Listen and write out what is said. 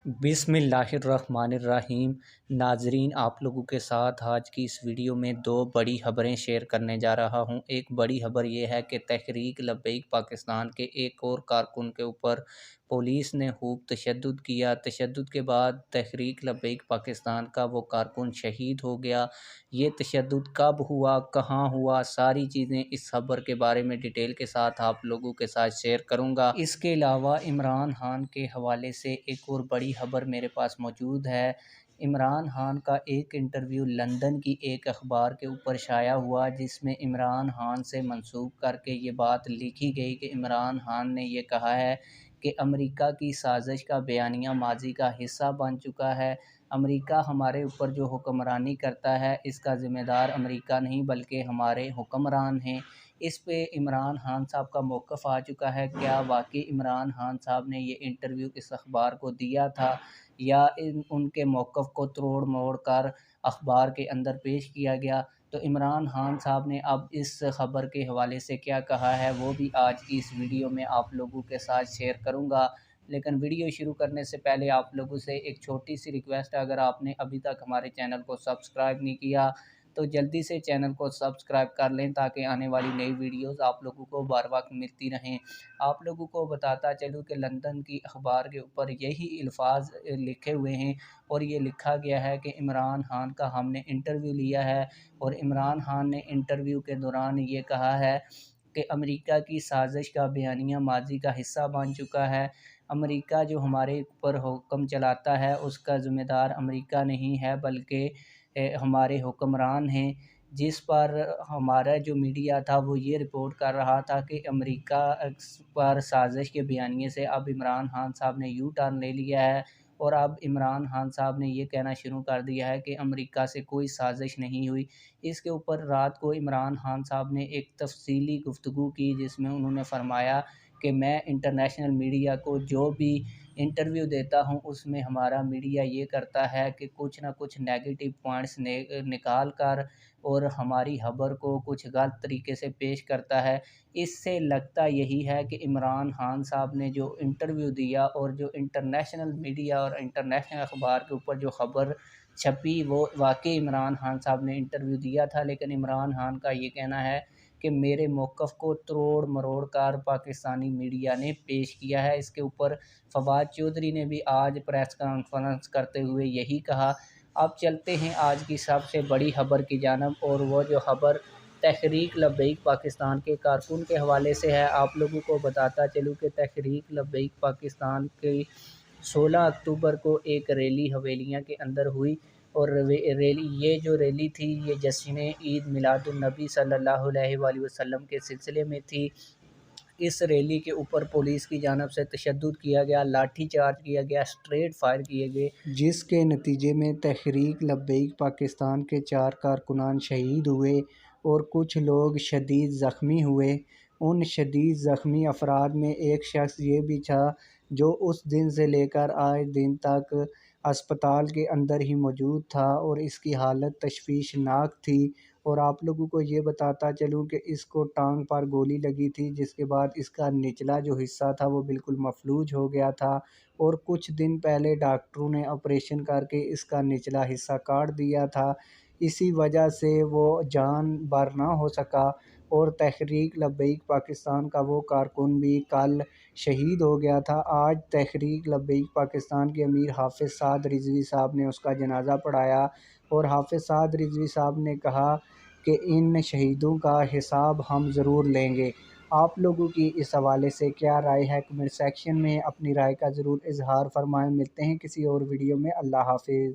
बिस्मिल्लाहिर्रहमानिर्रहीम। नाजरीन, आप लोगों के साथ आज की इस वीडियो में दो बड़ी खबरें शेयर करने जा रहा हूं। एक बड़ी खबर ये है कि तहरीक लब्बैक पाकिस्तान के एक और कारकुन के ऊपर पुलिस ने खूब तशद्दुद किया। तशद्दुद के बाद तहरीक लब्बैक पाकिस्तान का वो कारकुन शहीद हो गया। ये तशद्दुद कब हुआ, कहाँ हुआ, सारी चीज़ें इस खबर के बारे में डिटेल के साथ आप लोगों के साथ शेयर करूँगा। इसके अलावा इमरान खान के हवाले से एक और बड़ी खबर मेरे पास मौजूद है। इमरान खान का एक इंटरव्यू लंदन की एक अखबार के ऊपर शाया हुआ, जिसमें इमरान खान से मंसूब करके ये बात लिखी गई कि इमरान खान ने ये कहा है कि अमेरिका की साजिश का बयानिया माजी का हिस्सा बन चुका है। अमेरिका हमारे ऊपर जो हुक्मरानी करता है, इसका ज़िम्मेदार अमेरिका नहीं बल्कि हमारे हुक्मरान हैं। इस पे इमरान खान साहब का मौक़िफ़ आ चुका है। क्या वाकई इमरान खान साहब ने ये इंटरव्यू इस अखबार को दिया था, या उनके मौक़िफ़ को तोड़ मोड़ कर अखबार के अंदर पेश किया गया? तो इमरान खान साहब ने अब इस ख़बर के हवाले से क्या कहा है, वो भी आज की इस वीडियो में आप लोगों के साथ शेयर करूँगा। लेकिन वीडियो शुरू करने से पहले आप लोगों से एक छोटी सी रिक्वेस्ट है, अगर आपने अभी तक हमारे चैनल को सब्सक्राइब नहीं किया तो जल्दी से चैनल को सब्सक्राइब कर लें, ताकि आने वाली नई वीडियोस आप लोगों को बार वक्त मिलती रहें। आप लोगों को बताता चलूँ कि लंदन की अखबार के ऊपर यही अल्फाज लिखे हुए हैं, और ये लिखा गया है कि इमरान खान का हमने इंटरव्यू लिया है, और इमरान खान ने इंटरव्यू के दौरान ये कहा है कि अमेरिका की साजिश का बयानिया माजी का हिस्सा बन चुका है। अमेरिका जो हमारे ऊपर हुक्म चलाता है, उसका ज़िम्मेदार अमेरिका नहीं है बल्कि हमारे हुक्मरान हैं। जिस पर हमारा जो मीडिया था वो ये रिपोर्ट कर रहा था कि अमेरिका पर साजिश के बयानिए से अब इमरान खान साहब ने यू टर्न ले लिया है, और अब इमरान खान साहब ने ये कहना शुरू कर दिया है कि अमेरिका से कोई साजिश नहीं हुई। इसके ऊपर रात को इमरान खान साहब ने एक तफसीली गुफ्तगू की, जिसमें उन्होंने फरमाया कि मैं इंटरनेशनल मीडिया को जो भी इंटरव्यू देता हूं, उसमें हमारा मीडिया ये करता है कि कुछ ना कुछ नेगेटिव पॉइंट्स निकाल कर और हमारी खबर को कुछ गलत तरीके से पेश करता है। इससे लगता यही है कि इमरान खान साहब ने जो इंटरव्यू दिया, और जो इंटरनेशनल मीडिया और इंटरनेशनल अखबार के ऊपर जो ख़बर छपी, वो वाकई इमरान खान साहब ने इंटरव्यू दिया था। लेकिन इमरान खान का ये कहना है कि मेरे मौक़िफ़ को तोड़ मरोड़ कर पाकिस्तानी मीडिया ने पेश किया है। इसके ऊपर फवाद चौधरी ने भी आज प्रेस कॉन्फ्रेंस करते हुए यही कहा। अब चलते हैं आज की सबसे बड़ी खबर की जानब, और वो जो खबर तहरीक लब्बैक पाकिस्तान के कारकुन के हवाले से है। आप लोगों को बताता चलूँ कि तहरीक लब्बैक पाकिस्तान की 16 अक्टूबर को एक रैली हवेलियाँ के अंदर हुई, और ये जो रैली थी, ये जश्न ईद मिलादुन्नबी सल्लल्लाहु अलैहि वसल्लम के सिलसिले में थी। इस रैली के ऊपर पुलिस की जानिब से तशद्दुद किया गया, लाठी चार्ज किया गया, स्ट्रेट फायर किए गए, जिसके नतीजे में तहरीक लब्बैक पाकिस्तान के 4 कारकुनान शहीद हुए और कुछ लोग शदीद ज़ख्मी हुए। उन शदीद ज़ख्मी अफराद में एक शख्स ये भी था जो उस दिन से लेकर आज दिन तक अस्पताल के अंदर ही मौजूद था, और इसकी हालत तशवीशनाक थी। और आप लोगों को ये बताता चलूँ कि इसको टांग पर गोली लगी थी, जिसके बाद इसका निचला जो हिस्सा था वो बिल्कुल मफलूज हो गया था, और कुछ दिन पहले डॉक्टरों ने ऑपरेशन करके इसका निचला हिस्सा काट दिया था। इसी वजह से वो जान बर ना हो सका, और तहरीक लब्बैक पाकिस्तान का वो कारकुन भी कल शहीद हो गया था। आज तहरीक लब्बैक पाकिस्तान के अमीर हाफिज़ साद रिज़वी साहब ने उसका जनाज़ा पढ़ाया, और हाफिज़ साद रिज़वी साहब ने कहा कि इन शहीदों का हिसाब हम ज़रूर लेंगे। आप लोगों की इस हवाले से क्या राय है, कमेंट सेक्शन में अपनी राय का ज़रूर इज़हार फरमाएँ। मिलते हैं किसी और वीडियो में। अल्लाह हाफ़िज़।